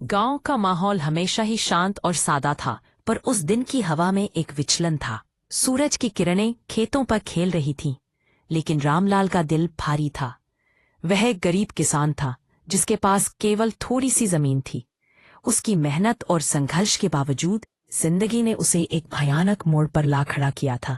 गांव का माहौल हमेशा ही शांत और सादा था, पर उस दिन की हवा में एक विचलन था। सूरज की किरणें खेतों पर खेल रही थीं, लेकिन रामलाल का दिल भारी था। वह एक गरीब किसान था, जिसके पास केवल थोड़ी सी जमीन थी। उसकी मेहनत और संघर्ष के बावजूद जिंदगी ने उसे एक भयानक मोड़ पर ला खड़ा किया था।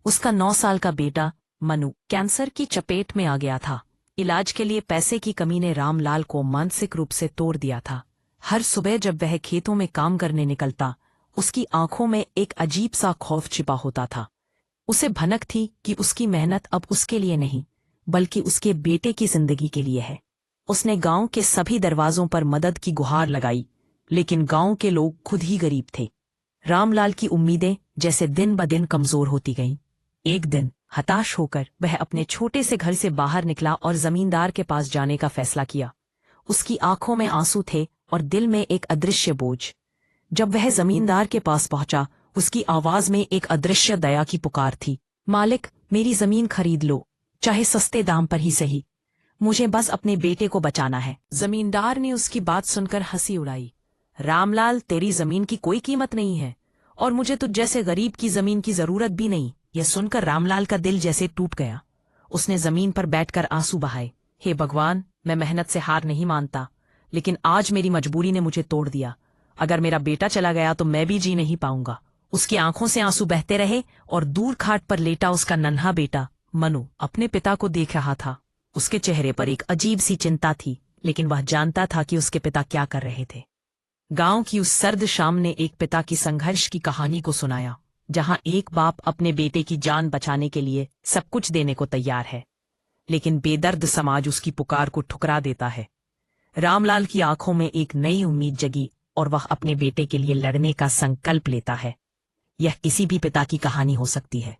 उसका 9 साल का बेटा मनु कैंसर की चपेट में आ गया था। इलाज के लिए पैसे की कमी ने रामलाल को मानसिक रूप से तोड़ दिया था। हर सुबह जब वह खेतों में काम करने निकलता, उसकी आंखों में एक अजीब सा खौफ छिपा होता था। उसे भनक थी कि उसकी मेहनत अब उसके लिए नहीं, बल्कि उसके बेटे की जिंदगी के लिए है। उसने गांव के सभी दरवाजों पर मदद की गुहार लगाई, लेकिन गांव के लोग खुद ही गरीब थे। रामलाल की उम्मीदें जैसे दिन ब दिन कमजोर होती गईं। एक दिन हताश होकर वह अपने छोटे से घर से बाहर निकला और जमींदार के पास जाने का फैसला किया। उसकी आंखों में आंसू थे और दिल में एक अदृश्य बोझ। जब वह जमींदार के पास पहुंचा, उसकी आवाज में एक अदृश्य दया की पुकार थी। मालिक, मेरी जमीन खरीद लो, चाहे सस्ते दाम पर ही सही। मुझे बस अपने बेटे को बचाना है। जमींदार ने उसकी बात सुनकर हंसी उड़ाई। रामलाल, तेरी जमीन की कोई कीमत नहीं है, और मुझे तुझ जैसे गरीब की जमीन की जरूरत भी नहीं। यह सुनकर रामलाल का दिल जैसे टूट गया। उसने जमीन पर बैठकर आंसू बहाए। हे भगवान, मैं मेहनत से हार नहीं मानता, लेकिन आज मेरी मजबूरी ने मुझे तोड़ दिया। अगर मेरा बेटा चला गया तो मैं भी जी नहीं पाऊंगा। उसकी आंखों से आंसू बहते रहे और दूर खाट पर लेटा उसका नन्हा बेटा मनु अपने पिता को देख रहा था। उसके चेहरे पर एक अजीब सी चिंता थी, लेकिन वह जानता था कि उसके पिता क्या कर रहे थे। गांव की उस सर्द शाम ने एक पिता की संघर्ष की कहानी को सुनाया, जहां एक बाप अपने बेटे की जान बचाने के लिए सब कुछ देने को तैयार है, लेकिन बेदर्द समाज उसकी पुकार को ठुकरा देता है। रामलाल की आंखों में एक नई उम्मीद जगी और वह अपने बेटे के लिए लड़ने का संकल्प लेता है। यह किसी भी पिता की कहानी हो सकती है।